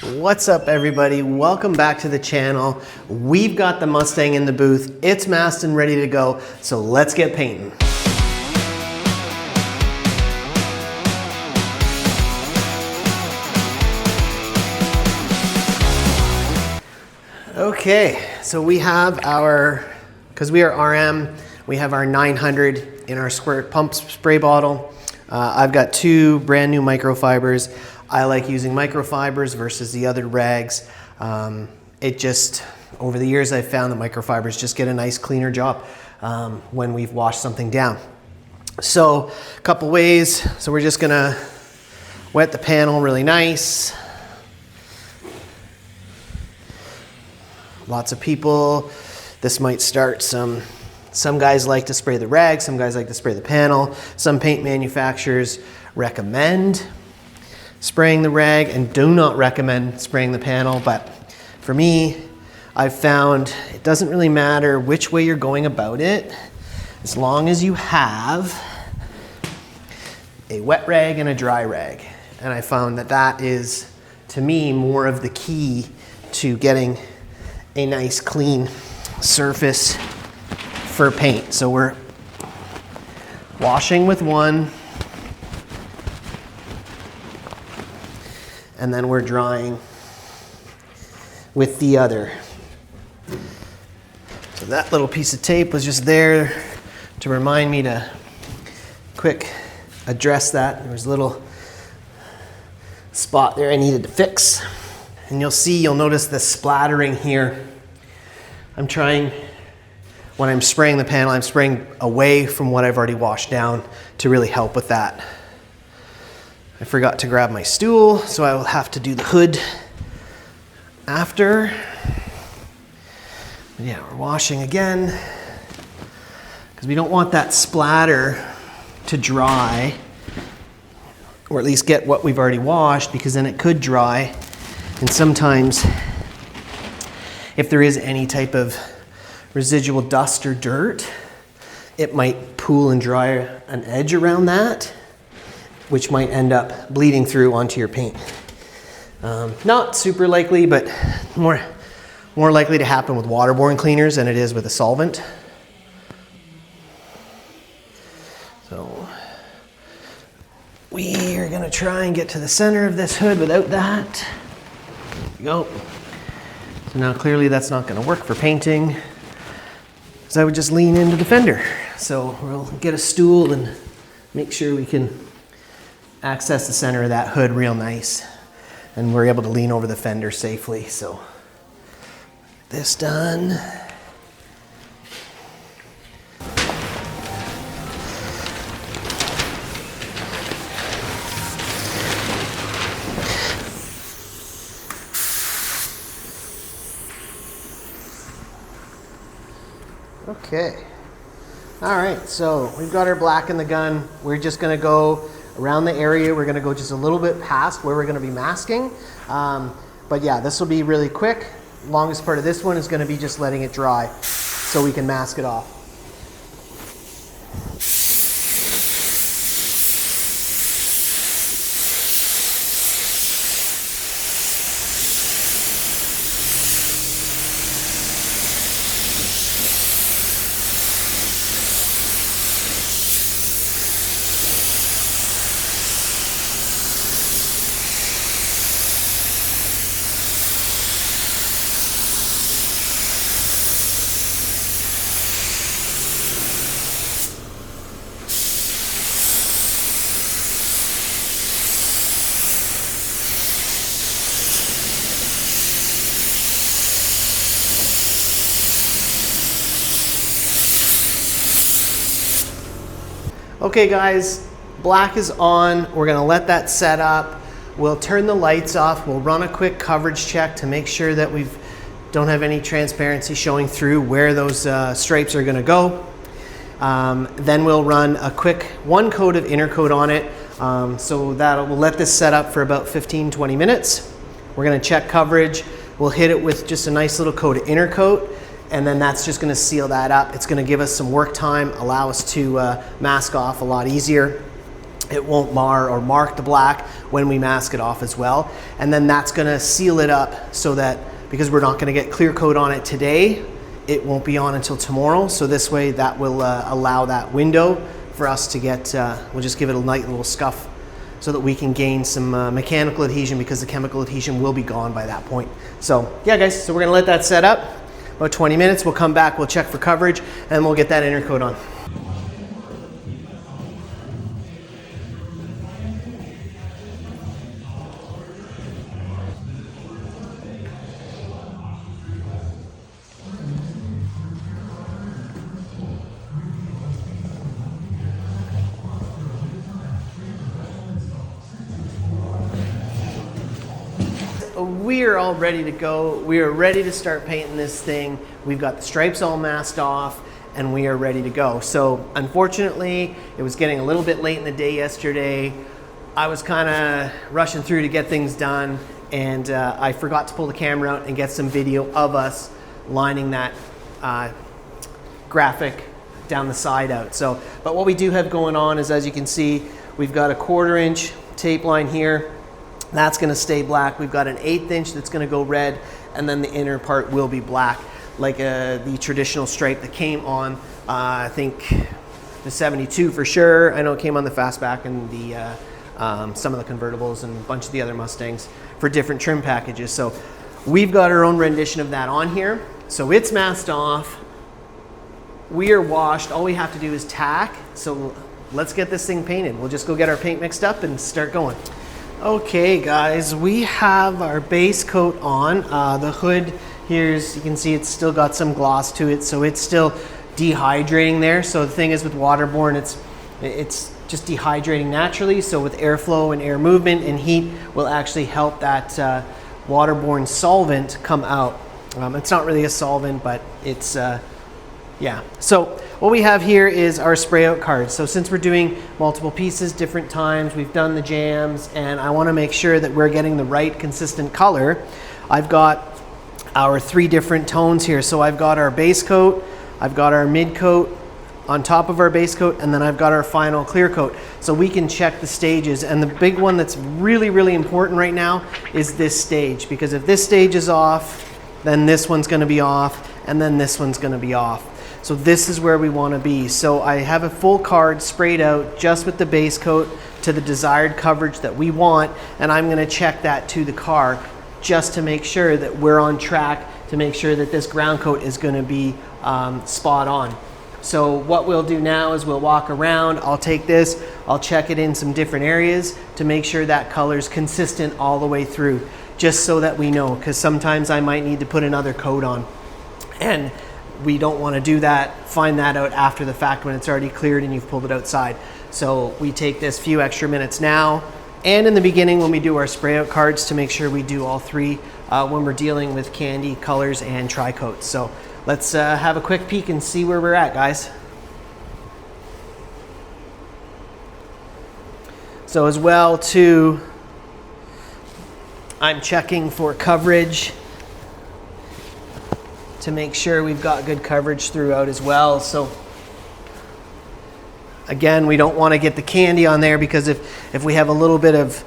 What's up, everybody? Welcome back to the channel. We've got the Mustang in the booth. It's masked and ready to go, so let's get painting. Okay, so we have our, because we are RM, we have our 900 in our squirt pump spray bottle. I've got two brand new microfibers. I like using microfibers versus the other rags. It just, over the years I've found that microfibers just get a nice cleaner job when we've washed something down. So a couple ways. So we're just gonna wet the panel really nice. Lots of people, this might start some guys like to spray the rag, some guys like to spray the panel. Some paint manufacturers recommend spraying the rag and do not recommend spraying the panel, but for me, I've found it doesn't really matter which way you're going about it, as long as you have a wet rag and a dry rag. And I found that that is, to me, more of the key to getting a nice clean surface for paint. So we're washing with one, and then we're drying with the other. So that little piece of tape was just there to remind me to quick address that. There was a little spot there I needed to fix. And you'll notice the splattering here. I'm trying, when I'm spraying the panel, I'm spraying away from what I've already washed down to really help with that. I forgot to grab my stool, so I will have to do the hood after. But yeah, we're washing again, because we don't want that splatter to dry, or at least get what we've already washed, because then it could dry. And sometimes, if there is any type of residual dust or dirt, it might pool and dry an edge around that, which might end up bleeding through onto your paint. Not super likely, but more likely to happen with waterborne cleaners than it is with a solvent. So we are gonna try and get to the center of this hood without that. There we go. So now clearly that's not gonna work for painting, because I would just lean into the fender. So we'll get a stool and make sure we can access the center of that hood real nice, and we're able to lean over the fender safely. So this done. Okay. All right, so we've got our black in the gun. We're just gonna go around the area. We're gonna go just a little bit past where we're gonna be masking. But yeah, this will be really quick. Longest part of this one is gonna be just letting it dry so we can mask it off. Okay guys, black is on. We're gonna let that set up. We'll turn the lights off. We'll run a quick coverage check to make sure that we don't have any transparency showing through where those stripes are gonna go. Then we'll run a quick one coat of inner coat on it. So we'll let this set up for about 15-20 minutes. We're gonna check coverage. We'll hit it with just a nice little coat of inner coat, and then that's just gonna seal that up. It's gonna give us some work time, allow us to mask off a lot easier. it won't mar or mark the black when we mask it off as well. And then that's gonna seal it up so that, because we're not gonna get clear coat on it today, it won't be on until tomorrow. So this way that will allow that window for us to get, we'll just give it a light little scuff so that we can gain some mechanical adhesion, because the chemical adhesion will be gone by that point. So yeah guys, so we're gonna let that set up. About 20 minutes, we'll come back, we'll check for coverage, and we'll get that inner coat on. We are all ready to go. We are ready to start painting this thing. We've got the stripes all masked off and we are ready to go. So unfortunately, it was getting a little bit late in the day yesterday. I was kind of rushing through to get things done, and I forgot to pull the camera out and get some video of us lining that graphic down the side out. So, but what we do have going on is, as you can see, we've got a 1/4 inch tape line here. That's going to stay black. We've got an 1/8 inch that's going to go red, and then the inner part will be black, like the traditional stripe that came on, I think the 72 for sure. I know it came on the Fastback and the some of the convertibles and a bunch of the other Mustangs for different trim packages. So we've got our own rendition of that on here. So it's masked off. We are washed. All we have to do is tack. So let's get this thing painted. We'll just go get our paint mixed up and start going. Okay guys, we have our base coat on. The hood here, as you can see, it's still got some gloss to it, so it's still dehydrating there. So the thing is with waterborne, it's just dehydrating naturally. So with airflow and air movement and heat will actually help that waterborne solvent come out. It's not really a solvent, but it's yeah. So what we have here is our spray out cards. So since we're doing multiple pieces, different times, we've done the jams, and I want to make sure that we're getting the right consistent color. I've got our 3 different tones here. So I've got our base coat, I've got our mid coat on top of our base coat, and then I've got our final clear coat. So we can check the stages. And the big one that's really, really important right now is this stage, because if this stage is off, then this one's going to be off, and then this one's going to be off. So this is where we want to be. So I have a full card sprayed out just with the base coat to the desired coverage that we want, and I'm going to check that to the car just to make sure that we're on track, to make sure that this ground coat is going to be spot on. So what we'll do now is we'll walk around. I'll take this, I'll check it in some different areas to make sure that color's consistent all the way through, just so that we know, because sometimes I might need to put another coat on, and we don't want to do that, find that out after the fact when it's already cleared and you've pulled it outside. So we take this few extra minutes now and in the beginning when we do our spray out cards to make sure we do all 3 when we're dealing with candy, colors, and tri-coats. So let's have a quick peek and see where we're at, guys. So as well too, I'm checking for coverage to make sure we've got good coverage throughout as well. So again, we don't want to get the candy on there, because if we have a little bit of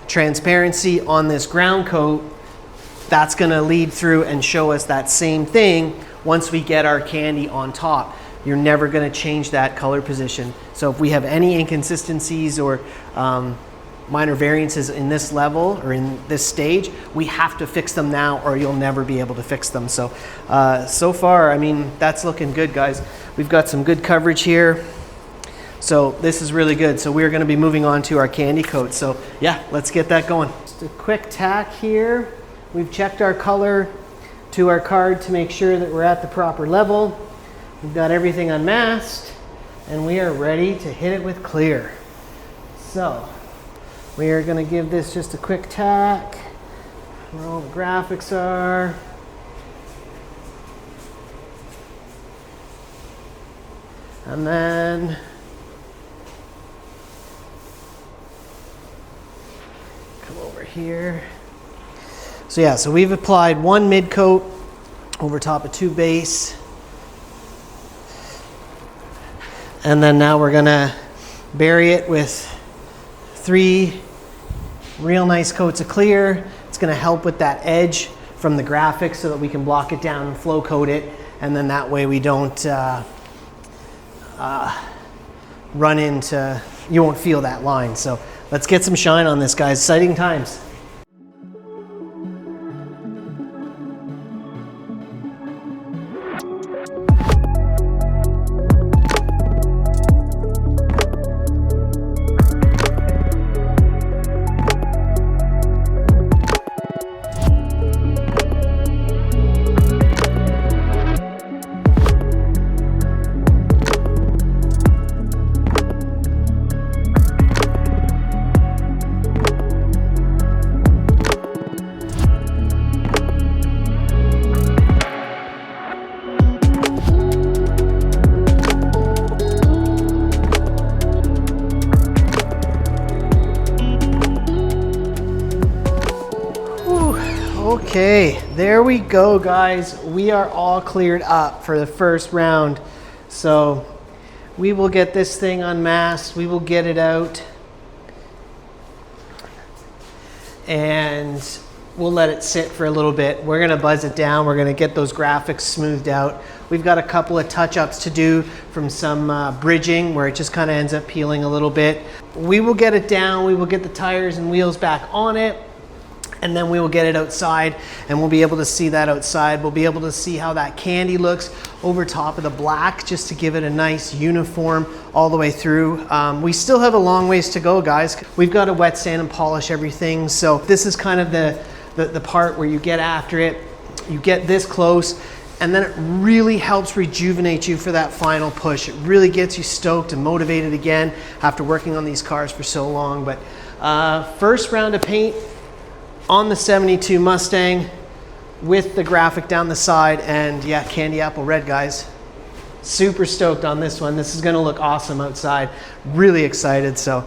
transparency on this ground coat, that's going to lead through and show us that same thing once we get our candy on top. You're never going to change that color position. So if we have any inconsistencies or minor variances in this level or in this stage, we have to fix them now or you'll never be able to fix them. So so far, I mean, that's looking good, guys. We've got some good coverage here. So this is really good. So we're going to be moving on to our candy coat. So yeah, let's get that going. Just a quick tack here. We've checked our color to our card to make sure that we're at the proper level. We've got everything unmasked and we are ready to hit it with clear. So we are going to give this just a quick tack where all the graphics are. And then come over here. So yeah, so we've applied 1 mid coat over top of 2 base. And then now we're gonna bury it with 3 real nice coats of clear. It's gonna help with that edge from the graphics so that we can block it down and flow coat it. And then that way we don't run into, you won't feel that line. So let's get some shine on this, guys. Exciting times. Okay, there we go, guys. We are all cleared up for the first round. So we will get this thing unmasked. We will get it out. And we'll let it sit for a little bit. We're gonna buzz it down. We're gonna get those graphics smoothed out. We've got a couple of touch-ups to do from some bridging where it just kind of ends up peeling a little bit. We will get it down. We will get the tires and wheels back on it. And then we will get it outside and we'll be able to see that outside. We'll be able to see how that candy looks over top of the black, just to give it a nice uniform all the way through. We still have a long ways to go, guys. We've got to wet sand and polish everything. So this is kind of the part where you get after it. You get this close and then it really helps rejuvenate you for that final push. It really gets you stoked and motivated again after working on these cars for so long. But first round of paint on the 72 Mustang with the graphic down the side, and yeah, candy apple red, guys. Super stoked on this one. This is gonna look awesome outside. Really excited. So